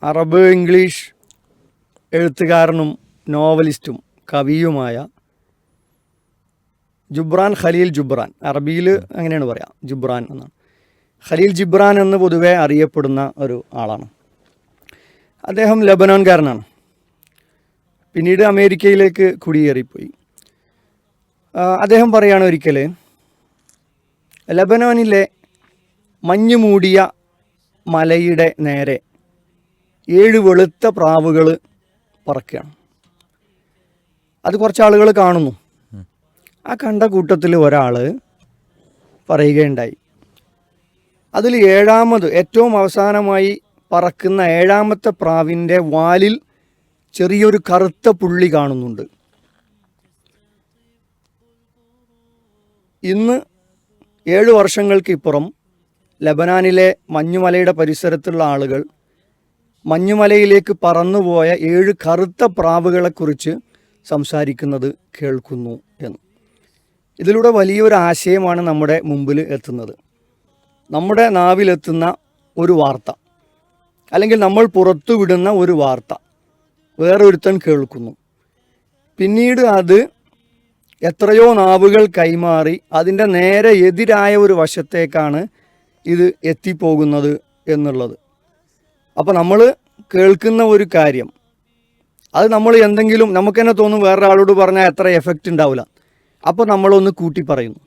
Arab English എഴുത്തുകാരനും നോവലിസ്റ്റും കവിയുമായ ജുബ്രാൻ ഖലീൽ ജുബ്രാൻ, അറബിയിൽ അങ്ങനെയാണ് പറയാം, ജുബ്രാൻ എന്നാണ്. ഖലീൽ ജിബ്രാൻ എന്ന് പൊതുവെ അറിയപ്പെടുന്ന ഒരു ആളാണ്. അദ്ദേഹം ലബനാൻകാരനാണ്. പിന്നീട് അമേരിക്കയിലേക്ക് കുടിയേറിപ്പോയി. അദ്ദേഹം പറയുകയാണ്, ഒരിക്കൽ ലബനാനിലെ മഞ്ഞ് മൂടിയ മലയുടെ നേരെ 7 വെളുത്ത പ്രാവുകൾ പറക്കുകയാണ്. അത് കുറച്ച് ആളുകൾ കാണുന്നു. ആ കണ്ട കൂട്ടത്തിൽ ഒരാൾ പറയുകയുണ്ടായി, അതിൽ 7ാമത് ഏറ്റവും അവസാനമായി പറക്കുന്ന 7ാമത്തെ പ്രാവിൻ്റെ വാലിൽ ചെറിയൊരു കറുത്ത പുള്ളി കാണുന്നുണ്ട്. ഇന്ന് 7 വർഷങ്ങൾക്ക് ഇപ്പുറം ലബനാനിലെ മഞ്ഞുമലയുടെ പരിസരത്തുള്ള ആളുകൾ മഞ്ഞുമലയിലേക്ക് പറന്നുപോയ 7 കറുത്ത പ്രാവുകളെക്കുറിച്ച് സംസാരിക്കുന്നത് കേൾക്കുന്നു എന്ന്. ഇതിലൂടെ വലിയൊരു ആശയമാണ് നമ്മുടെ മുമ്പിൽ എത്തുന്നത്. നമ്മുടെ നാവിലെത്തുന്ന ഒരു വാർത്ത, അല്ലെങ്കിൽ നമ്മൾ പുറത്തുവിടുന്ന ഒരു വാർത്ത വേറൊരുത്തൻ കേൾക്കുന്നു. പിന്നീട് അത് എത്രയോ നാവുകൾ കൈമാറി അതിൻ്റെ നേരെ എതിരായ ഒരു വശത്തേക്കാണ് ഇത് എത്തിപ്പോകുന്നത് എന്നുള്ളത്. അപ്പോൾ നമ്മൾ കേൾക്കുന്ന ഒരു കാര്യം, അത് നമ്മൾ എന്തെങ്കിലും നമുക്ക് തന്നെ തോന്നും വേറൊരാളോട് പറഞ്ഞാൽ എത്ര എഫക്റ്റ് ഉണ്ടാവില്ല. അപ്പോൾ നമ്മളൊന്ന് കൂട്ടി പറയുന്നു.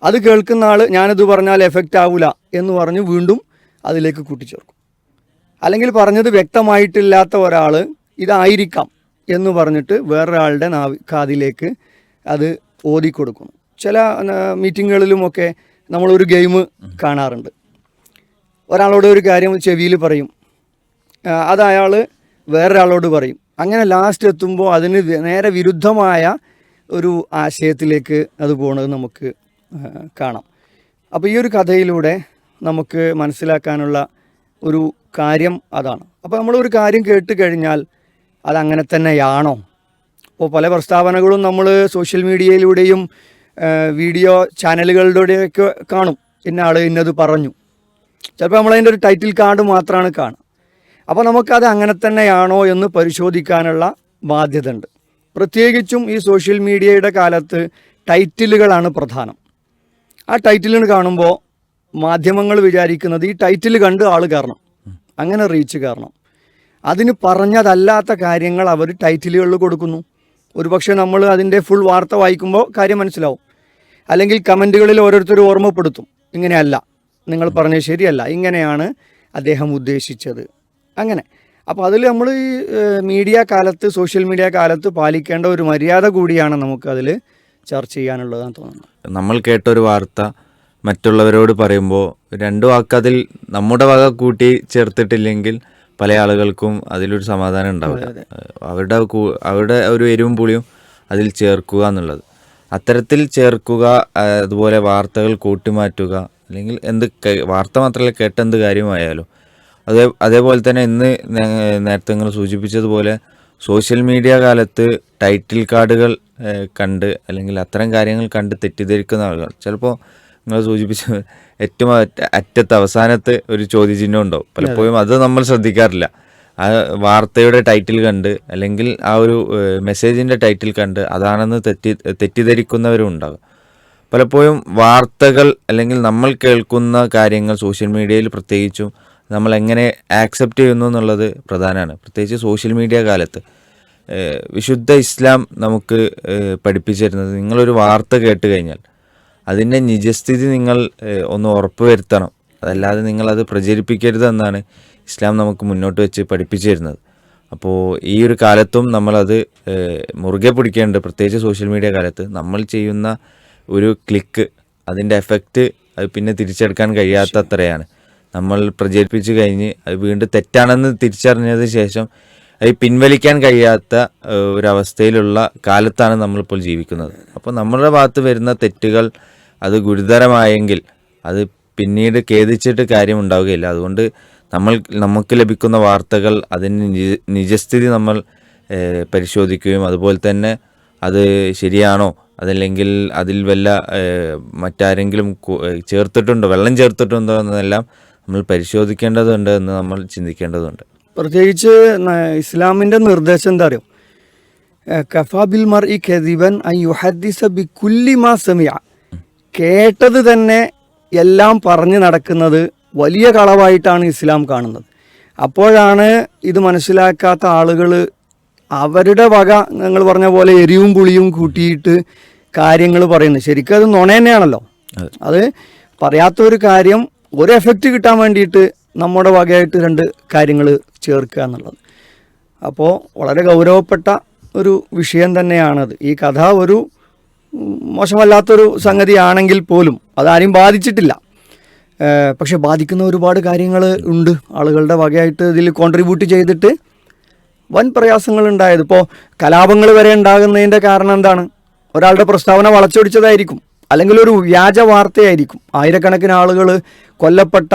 അത് കേൾക്കുന്ന ആൾ ഞാനിത് പറഞ്ഞാൽ എഫക്റ്റ് ആവില്ല എന്ന് പറഞ്ഞ് വീണ്ടും അതിലേക്ക് കൂട്ടിച്ചേർക്കും. അല്ലെങ്കിൽ പറഞ്ഞത് വ്യക്തമായിട്ടില്ലാത്ത ഒരാൾ ഇതായിരിക്കാം എന്ന് പറഞ്ഞിട്ട് വേറൊരാളുടെ കാതിലേക്ക് അത് ഓതിക്കൊടുക്കുന്നു. ചില മീറ്റിങ്ങുകളിലുമൊക്കെ നമ്മളൊരു ഗെയിം കാണാറുണ്ട്. ഒരാളോട് ഒരു കാര്യം ചെവിയിൽ പറയും, അത് അയാൾ വേറൊരാളോട് പറയും. അങ്ങനെ ലാസ്റ്റ് എത്തുമ്പോൾ അതിന് നേരെ വിരുദ്ധമായ ഒരു ആശയത്തിലേക്ക് അത് പോകുന്നത് നമുക്ക് കാണാം. അപ്പോൾ ഈ ഒരു കഥയിലൂടെ നമുക്ക് മനസ്സിലാക്കാനുള്ള ഒരു കാര്യം അതാണ്. അപ്പോൾ നമ്മളൊരു കാര്യം കേട്ട് കഴിഞ്ഞാൽ അതങ്ങനെ തന്നെയാണോ? അപ്പോൾ പല പ്രസ്താവനകളും നമ്മൾ സോഷ്യൽ മീഡിയയിലൂടെയും വീഡിയോ ചാനലുകളിലൂടെയൊക്കെ കാണും. ഇന്ന ആൾ ഇന്നത് പറഞ്ഞു. ചിലപ്പോൾ നമ്മളതിൻ്റെ ഒരു ടൈറ്റിൽ കാർഡ് മാത്രമാണ് കാണുക. അപ്പോൾ നമുക്കത് അങ്ങനെ തന്നെയാണോ എന്ന് പരിശോധിക്കാനുള്ള ബാധ്യത ഉണ്ട്. പ്രത്യേകിച്ചും ഈ സോഷ്യൽ മീഡിയയുടെ കാലത്ത് ടൈറ്റിലുകളാണ് പ്രധാനം. ആ ടൈറ്റിലിന് കാണുമ്പോൾ മാധ്യമങ്ങൾ വിചാരിക്കുന്നത് ഈ ടൈറ്റിൽ കണ്ട് ആൾ കയറണം, അങ്ങനെ റീച്ച് കയറണം. അതിന് പറഞ്ഞതല്ലാത്ത കാര്യങ്ങൾ അവർ ടൈറ്റിലുകളിൽ കൊടുക്കുന്നു. ഒരുപക്ഷെ നമ്മൾ അതിൻ്റെ ഫുൾ വാർത്ത വായിക്കുമ്പോൾ കാര്യം മനസ്സിലാവും. അല്ലെങ്കിൽ കമൻറ്റുകളിൽ ഓരോരുത്തർ ഓർമ്മപ്പെടുത്തും, ഇങ്ങനെയല്ല, നിങ്ങൾ പറഞ്ഞത് ശരിയല്ല, ഇങ്ങനെയാണ് അദ്ദേഹം ഉദ്ദേശിച്ചത്, അങ്ങനെ. അപ്പോൾ അതിൽ നമ്മൾ ഈ മീഡിയ കാലത്ത്, സോഷ്യൽ മീഡിയ കാലത്ത് പാലിക്കേണ്ട ഒരു മര്യാദ കൂടിയാണ് നമുക്കതിൽ ചർച്ച ചെയ്യാനുള്ളതെന്ന് തോന്നുന്നു. നമ്മൾ കേട്ടൊരു വാർത്ത മറ്റുള്ളവരോട് പറയുമ്പോൾ 2 വാക്കതിൽ നമ്മുടെ വക കൂട്ടി ചേർത്തിട്ടില്ലെങ്കിൽ പല ആളുകൾക്കും അതിലൊരു സമാധാനം ഉണ്ടാവില്ല. അവരുടെ ഒരു എരിവും പുളിയും അതിൽ ചേർക്കുക എന്നുള്ളത്, അത്തരത്തിൽ ചേർക്കുക, അതുപോലെ വാർത്തകൾ കൂട്ടിമാറ്റുക, അല്ലെങ്കിൽ വാർത്ത മാത്രമല്ല കേട്ടെന്ത് കാര്യമായാലും അതേപോലെ തന്നെ ഇന്ന് നേരത്തെ നിങ്ങൾ സൂചിപ്പിച്ചതുപോലെ സോഷ്യൽ മീഡിയ കാലത്ത് ടൈറ്റിൽ കാർഡുകൾ കണ്ട് അല്ലെങ്കിൽ അത്തരം കാര്യങ്ങൾ കണ്ട് തെറ്റിദ്ധരിക്കുന്ന ആളുകൾ, ചിലപ്പോൾ നിങ്ങൾ സൂചിപ്പിച്ച ഏറ്റവും അറ്റത്ത് അവസാനത്ത് ഒരു ചോദ്യചിഹ്നം ഉണ്ടാവും. പലപ്പോഴും അത് നമ്മൾ ശ്രദ്ധിക്കാറില്ല. ആ വാർത്തയുടെ ടൈറ്റിൽ കണ്ട് അല്ലെങ്കിൽ ആ ഒരു മെസ്സേജിൻ്റെ ടൈറ്റിൽ കണ്ട് അതാണെന്ന് തെറ്റിദ്ധരിക്കുന്നവരും ഉണ്ടാകും. പലപ്പോഴും വാർത്തകൾ അല്ലെങ്കിൽ നമ്മൾ കേൾക്കുന്ന കാര്യങ്ങൾ സോഷ്യൽ മീഡിയയിൽ പ്രത്യേകിച്ചും നമ്മൾ എങ്ങനെ ആക്സെപ്റ്റ് ചെയ്യുന്നു എന്നുള്ളത് പ്രധാനമാണ്. പ്രത്യേകിച്ച് സോഷ്യൽ മീഡിയ കാലത്ത് വിശുദ്ധ ഇസ്ലാം നമുക്ക് പഠിപ്പിച്ചു തരുന്നത്, നിങ്ങളൊരു വാർത്ത കേട്ട് കഴിഞ്ഞാൽ അതിൻ്റെ നിജസ്ഥിതി നിങ്ങൾ ഒന്ന് ഉറപ്പ് വരുത്തണം, അതല്ലാതെ നിങ്ങളത് പ്രചരിപ്പിക്കരുതെന്നാണ് ഇസ്ലാം നമുക്ക് മുന്നോട്ട് വെച്ച് പഠിപ്പിച്ചു തരുന്നത്. അപ്പോൾ ഈ ഒരു കാലത്തും നമ്മളത് മുറുകെ പിടിക്കേണ്ടത്, പ്രത്യേകിച്ച് സോഷ്യൽ മീഡിയ കാലത്ത് നമ്മൾ ചെയ്യുന്ന ഒരു ക്ലിക്ക്, അതിൻ്റെ എഫക്റ്റ് അത് പിന്നെ തിരിച്ചെടുക്കാൻ കഴിയാത്തത്രയാണ്. നമ്മൾ പ്രചരിപ്പിച്ചു കഴിഞ്ഞ് അത് വീണ്ടും തെറ്റാണെന്ന് തിരിച്ചറിഞ്ഞതിന് ശേഷം അത് പിൻവലിക്കാൻ കഴിയാത്ത ഒരവസ്ഥയിലുള്ള കാലത്താണ് നമ്മളിപ്പോൾ ജീവിക്കുന്നത്. അപ്പോൾ നമ്മുടെ ഭാഗത്ത് വരുന്ന തെറ്റുകൾ അത് ഗുരുതരമായെങ്കിൽ അത് പിന്നീട് ഖേദിച്ചിട്ട് കാര്യമുണ്ടാവുകയില്ല. അതുകൊണ്ട് നമുക്ക് ലഭിക്കുന്ന വാർത്തകൾ അതിൻ്റെ നിജസ്ഥിതി നമ്മൾ പരിശോധിക്കുകയും അതുപോലെ തന്നെ അത് ശരിയാണോ, അതല്ലെങ്കിൽ അതിൽ വല്ല മറ്റാരെങ്കിലും ചേർത്തിട്ടുണ്ടോ, വെള്ളം ചേർത്തിട്ടുണ്ടോ എന്നതെല്ലാം നമ്മൾ പരിശോധിക്കേണ്ടതുണ്ട് എന്ന് നമ്മൾ ചിന്തിക്കേണ്ടതുണ്ട്. പ്രത്യേകിച്ച് ഇസ്ലാമിൻ്റെ നിർദ്ദേശം എന്താ അറിയോ, കഫാ ബിൽ മർഇ കദിബൻ അൻ യുഹദ്ദിസ ബികുല്ലി മാ സമിഅ. കേട്ടത് തന്നെ എല്ലാം പറഞ്ഞു നടക്കുന്നത് വലിയ കളവായിട്ടാണ് ഇസ്ലാം കാണുന്നത്. അപ്പോഴാണ് ഇത് മനസ്സിലാക്കാത്ത ആളുകൾ അവരുടെ വക നിങ്ങൾ പറഞ്ഞ പോലെ എരിവും പുളിയും കൂട്ടിയിട്ട് കാര്യങ്ങൾ പറയുന്നത്. ശരിക്കും അത് നുണ തന്നെയാണല്ലോ. അത് പറയാത്ത ഒരു കാര്യം ഒരു എഫക്റ്റ് കിട്ടാൻ വേണ്ടിയിട്ട് നമ്മുടെ വകയായിട്ട് രണ്ട് കാര്യങ്ങൾ ചേർക്കുക എന്നുള്ളത്. അപ്പോൾ വളരെ ഗൗരവപ്പെട്ട ഒരു വിഷയം തന്നെയാണത്. ഈ കഥ ഒരു മോശമല്ലാത്തൊരു സംഗതിയാണെങ്കിൽ പോലും അതാരും ബാധിച്ചിട്ടില്ല. പക്ഷെ ബാധിക്കുന്ന ഒരുപാട് കാര്യങ്ങൾ ഉണ്ട്. ആളുകളുടെ വകയായിട്ട് ഇതിൽ കോൺട്രിബ്യൂട്ട് ചെയ്തിട്ട് വൻ പ്രയാസങ്ങൾ ഉണ്ടായത്. ഇപ്പോൾ കലാപങ്ങൾ വരെ ഉണ്ടാകുന്നതിൻ്റെ കാരണം എന്താണ്? ഒരാളുടെ പ്രസ്താവന വളച്ചൊടിച്ചതായിരിക്കും, അല്ലെങ്കിൽ ഒരു വ്യാജ വാർത്തയായിരിക്കും. ആയിരക്കണക്കിന് ആളുകൾ കൊല്ലപ്പെട്ട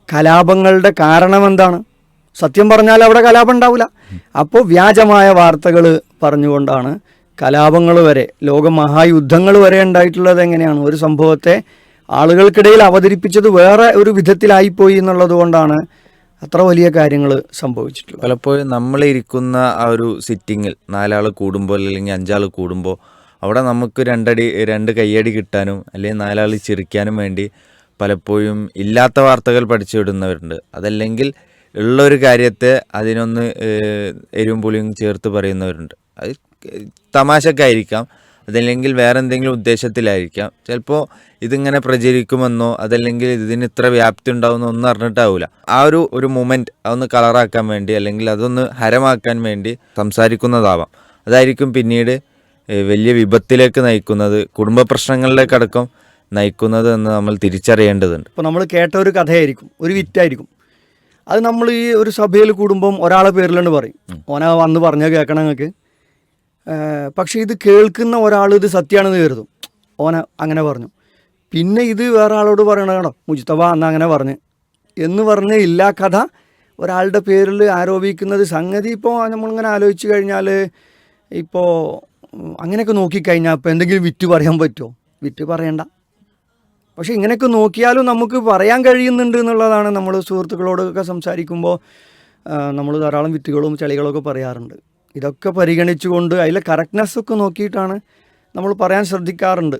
കലാപങ്ങളുടെ കാരണം എന്താണ്? സത്യം പറഞ്ഞാൽ അവിടെ കലാപം ഉണ്ടാവില്ല. അപ്പോൾ വ്യാജമായ വാർത്തകൾ പറഞ്ഞുകൊണ്ടാണ് കലാപങ്ങൾ വരെ, ലോകമഹായുദ്ധങ്ങൾ വരെ ഉണ്ടായിട്ടുള്ളത്. എങ്ങനെയാണ് ഒരു സംഭവത്തെ ആളുകൾക്കിടയിൽ അവതരിപ്പിച്ചത് വേറെ ഒരു വിധത്തിലായിപ്പോയി എന്നുള്ളത് കൊണ്ടാണ് അത്ര വലിയ കാര്യങ്ങൾ സംഭവിച്ചിട്ടുള്ളത്. പലപ്പോഴും നമ്മളിരിക്കുന്ന ആ ഒരു സിറ്റിങ്ങിൽ 4 ആൾ കൂടുമ്പോൾ അല്ലെങ്കിൽ 5 ആൾ കൂടുമ്പോൾ അവിടെ നമുക്ക് 2 കയ്യടി കിട്ടാനും അല്ലെങ്കിൽ 4 ആൾ ചിരിക്കാനും വേണ്ടി പലപ്പോഴും ഇല്ലാത്ത വാർത്തകൾ പഠിച്ചു വിടുന്നവരുണ്ട്. അതല്ലെങ്കിൽ ഉള്ളൊരു കാര്യത്തെ അതിനൊന്ന് എരിവും പുളിയും ചേർത്ത് പറയുന്നവരുണ്ട്. അത് തമാശക്കായിരിക്കാം, അതല്ലെങ്കിൽ വേറെ എന്തെങ്കിലും ഉദ്ദേശത്തിലായിരിക്കാം. ചിലപ്പോൾ ഇതിങ്ങനെ പ്രചരിക്കുമെന്നോ അതല്ലെങ്കിൽ ഇതിന് ഇത്ര വ്യാപ്തി ഉണ്ടാവുമെന്നോ ഒന്നും അറിഞ്ഞിട്ടാവില്ല. ആ ഒരു മൊമെൻറ്റ് അതൊന്ന് കളറാക്കാൻ വേണ്ടി അല്ലെങ്കിൽ അതൊന്ന് ഹരമാക്കാൻ വേണ്ടി സംസാരിക്കുന്നതാവാം. അതായിരിക്കും പിന്നീട് വലിയ വിപത്തിലേക്ക് നയിക്കുന്നത്, കുടുംബ പ്രശ്നങ്ങളിലേക്കടക്കം നയിക്കുന്നത് എന്ന് നമ്മൾ തിരിച്ചറിയേണ്ടതുണ്ട്. ഇപ്പോൾ നമ്മൾ കേട്ട ഒരു കഥയായിരിക്കും, ഒരു വിറ്റായിരിക്കും. അത് നമ്മൾ ഈ ഒരു സഭയിൽ കൂടുമ്പം ഒരാളെ പേരിലുണ്ട് പറയും, ഓന വന്ന് പറഞ്ഞാൽ കേൾക്കണം നിങ്ങൾക്ക്. പക്ഷേ ഇത് കേൾക്കുന്ന ഒരാൾ ഇത് സത്യമാണെന്ന് കരുതും, ഓന അങ്ങനെ പറഞ്ഞു. പിന്നെ ഇത് വേറെ ആളോട് പറയണോ, മുജ്തബ അന്ന് അങ്ങനെ പറഞ്ഞ് എന്ന് പറഞ്ഞ് ഇല്ലാ കഥ ഒരാളുടെ പേരിൽ ആരോപിക്കുന്നത് സംഗതി. ഇപ്പോൾ നമ്മളിങ്ങനെ ആലോചിച്ച് കഴിഞ്ഞാൽ ഇപ്പോൾ അങ്ങനെയൊക്കെ നോക്കിക്കഴിഞ്ഞാൽ ഇപ്പോൾ എന്തെങ്കിലും വിറ്റ് പറയാൻ പറ്റുമോ? വിറ്റ് പറയണ്ട. പക്ഷേ ഇങ്ങനെയൊക്കെ നോക്കിയാലും നമുക്ക് പറയാൻ കഴിയുന്നുണ്ട് എന്നുള്ളതാണ്. നമ്മൾ സുഹൃത്തുക്കളോടൊക്കെ സംസാരിക്കുമ്പോൾ നമ്മൾ ധാരാളം വിറ്റുകളും ചളികളൊക്കെ പറയാറുണ്ട്. ഇതൊക്കെ പരിഗണിച്ചുകൊണ്ട് അതിലെ കറക്റ്റ്നെസ്സൊക്കെ നോക്കിയിട്ടാണ് നമ്മൾ പറയാൻ ശ്രദ്ധിക്കാറുണ്ട്.